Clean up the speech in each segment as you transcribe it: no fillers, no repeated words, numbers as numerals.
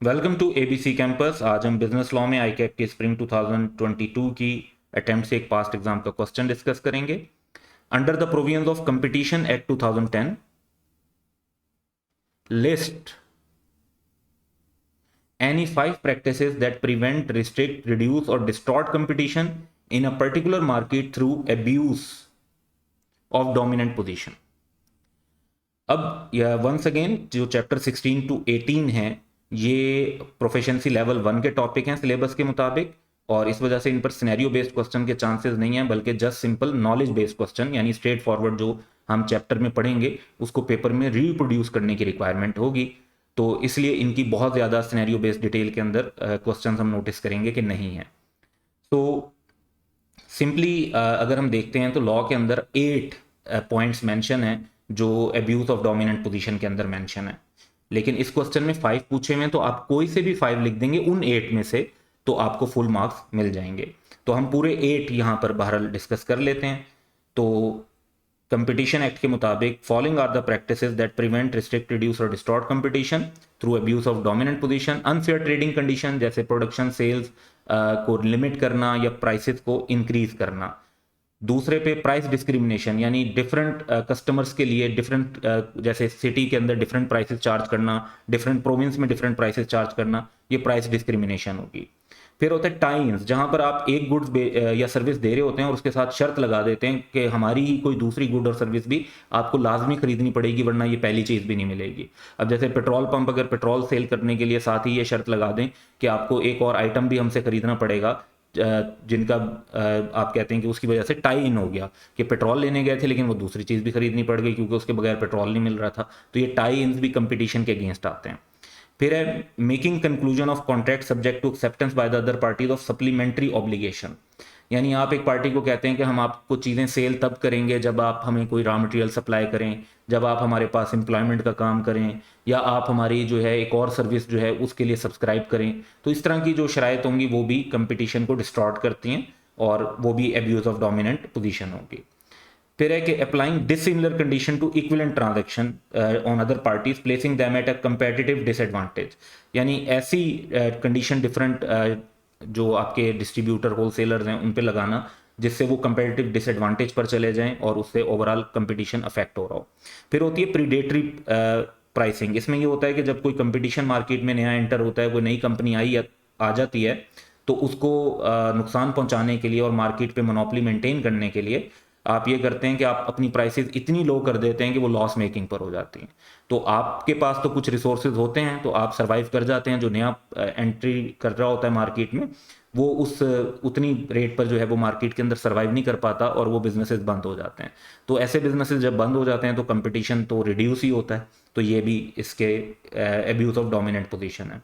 Welcome to ABC campus. आज हम business law में आईकैप के स्प्रिंग 2022 की अटेम्प्ट से एक पास्ट एग्जाम का क्वेश्चन डिस्कस करेंगे। Under the provisions of competition act 2010, list any five practices that prevent, restrict, reduce or distort competition in a particular market through abuse of dominant position। अब यह once again जो chapter 16 to 18 है ये प्रोफेशंसी level 1 के topic हैं syllabus के मुताबिक, और इस वजह से इन पर सिनेरियो बेस्ड क्वेश्चन के चांसेस नहीं हैं, बल्कि just simple knowledge based question यानी स्ट्रेट फॉरवर्ड जो हम चैप्टर में पढ़ेंगे उसको पेपर में रिप्रोड्यूस करने की रिक्वायरमेंट होगी। तो इसलिए इनकी बहुत ज़्यादा सिनेरियो बेस्ड डिटेल के अंदर क्वेश्चन हम नोटिस करेंगे कि नहीं है। तो सिंपली अगर हम देखते हैं तो लॉ के अंदर 8 पॉइंट्स मेंशन है जो अब्यूज ऑफ डोमिनेंट पोजीशन के अंदर मेंशन है, लेकिन इस क्वेश्चन में 5 पूछे हुए हैं तो आप कोई से भी 5 लिख देंगे उन 8 में से तो आपको फुल मार्क्स मिल जाएंगे। तो हम पूरे 8 यहां पर बहरहाल डिस्कस कर लेते हैं। तो कंपटीशन एक्ट के मुताबिक following are the practices that prevent, restrict, reduce और distort competition through abuse of dominant position. Unfair trading condition जैसे प्रोडक्शन सेल्स को लिमिट करना या प्राइसेस को इंक्रीज करना। दूसरे पे प्राइस डिस्क्रिमिनेशन यानी डिफरेंट कस्टमर्स के लिए डिफरेंट जैसे सिटी के अंदर डिफरेंट प्राइसेस चार्ज करना, डिफरेंट प्रोविंस में डिफरेंट प्राइसेस चार्ज करना, ये प्राइस डिस्क्रिमिनेशन होगी। फिर होता है टाइम्स, जहां पर आप एक गुड्स या सर्विस दे रहे होते हैं और उसके साथ शर्त लगा देते हैं कि हमारी ही कोई दूसरी गुड और सर्विस भी आपको लाजमी खरीदनी पड़ेगी वरना ये पहली चीज़ भी नहीं मिलेगी। अब जैसे पेट्रोल पंप अगर पेट्रोल सेल करने के लिए साथ ही ये शर्त लगा दें कि आपको एक और आइटम भी हमसे खरीदना पड़ेगा जिनका आप कहते हैं कि उसकी वजह से टाई इन हो गया कि पेट्रोल लेने गए थे लेकिन वो दूसरी चीज़ भी खरीदनी पड़ गई क्योंकि उसके बगैर पेट्रोल नहीं मिल रहा था, तो ये टाई इन भी कंपटीशन के अगेंस्ट आते हैं। फिर है making conclusion of contract subject to acceptance by the other parties of supplementary obligation, यानी आप एक पार्टी को कहते हैं कि हम आपको चीज़ें सेल तब करेंगे जब आप हमें कोई रॉ मटेरियल सप्लाई करें, जब आप हमारे पास एम्प्लॉयमेंट का काम करें, या आप हमारी जो है एक और सर्विस जो है उसके लिए सब्सक्राइब करें। तो इस तरह की जो शराइत होंगी वो भी कंपटीशन को डिस्टॉर्ट करती हैं और वो भी एब्यूज ऑफ डोमिनेंट पोजीशन होगी। फिर है कि applying dissimilar conditions to equivalent transaction on other parties placing them at a competitive disadvantage, यानी ऐसी कंडीशन डिफरेंट जो आपके डिस्ट्रीब्यूटर होलसेलर्स हैं उन पे लगाना जिससे वो कंपेटिटिव डिसएडवांटेज पर चले जाएं और उससे ओवरऑल कंपटीशन अफेक्ट हो रहा हो। फिर होती है प्रीडेटरी प्राइसिंग, इसमें ये होता है कि जब कोई कंपटीशन मार्केट में नया एंटर होता है, कोई नई कंपनी आ जाती है तो उसको नुकसान पहुंचाने के लिए और मार्केट पे मोनोपोली मेंटेन करने के लिए आप ये करते हैं कि आप अपनी प्राइसेस इतनी लो कर देते हैं कि वो लॉस मेकिंग पर हो जाती हैं। तो आपके पास तो कुछ रिसोर्सेज होते हैं तो आप सरवाइव कर जाते हैं, जो नया एंट्री कर रहा होता है मार्केट में वो उस उतनी रेट पर जो है वो मार्केट के अंदर सरवाइव नहीं कर पाता और वो बिजनेसेस बंद हो जाते हैं। तो ऐसे बिजनेसेस जब बंद हो जाते हैं तो कंपटीशन तो रिड्यूस ही होता है, तो ये भी इसके एब्यूज ऑफ डोमिनेंट पोजीशन है।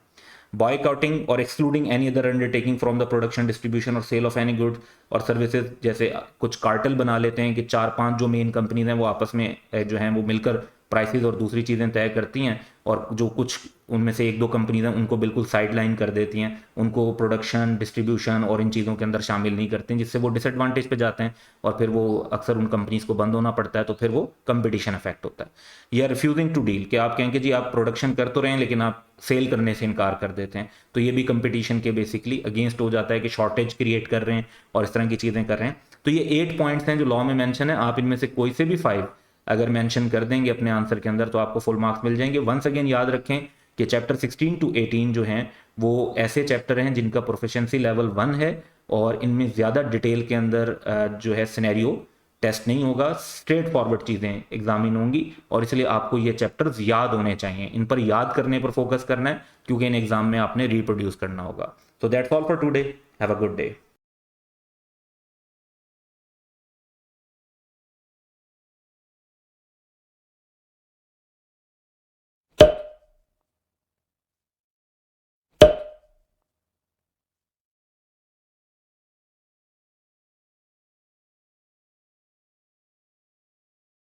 बॉयकॉटिंग और excluding any other undertaking from the production, distribution और सेल ऑफ एनी गुड्स और सर्विसेज, जैसे कुछ कार्टेल बना लेते हैं कि 4-5 जो मेन कंपनीज हैं वो आपस में जो हैं वो मिलकर प्राइसेस और दूसरी चीज़ें तय करती हैं, और जो कुछ उनमें से 1-2 कंपनीज हैं उनको बिल्कुल साइड लाइन कर देती हैं, उनको प्रोडक्शन, डिस्ट्रीब्यूशन और इन चीज़ों के अंदर शामिल नहीं करती हैं, जिससे वो डिसएडवांटेज पे जाते हैं और फिर वो अक्सर उन कंपनीज को बंद होना पड़ता है, तो फिर वो कंपटीशन इफेक्ट होता है। या रिफ्यूजिंग टू डील, कि आप कहेंगे जी आप प्रोडक्शन कर तो रहे हैं लेकिन आप सेल करने से इनकार कर देते हैं, तो ये भी कंपटीशन के बेसिकली अगेंस्ट हो जाता है कि शॉर्टेज क्रिएट कर रहे हैं और इस तरह की चीज़ें कर रहे हैं। तो ये 8 पॉइंट्स हैं जो लॉ में मेंशन है, आप इनमें से कोई से भी 5 अगर मेंशन कर देंगे अपने आंसर के अंदर तो आपको फुल मार्क्स मिल जाएंगे। वंस अगेन याद रखें कि चैप्टर 16 टू 18 जो हैं वो ऐसे चैप्टर हैं जिनका प्रोफिशिएंसी लेवल 1 है और इनमें ज़्यादा डिटेल के अंदर जो है सिनेरियो टेस्ट नहीं होगा, स्ट्रेट फॉरवर्ड चीज़ें एग्जामिन होंगी, और इसलिए आपको ये चैप्टर्स याद होने चाहिए, इन पर याद करने पर फोकस करना है क्योंकि इन एग्जाम में आपने रिप्रोड्यूस करना होगा। So that's all for today, have a good day.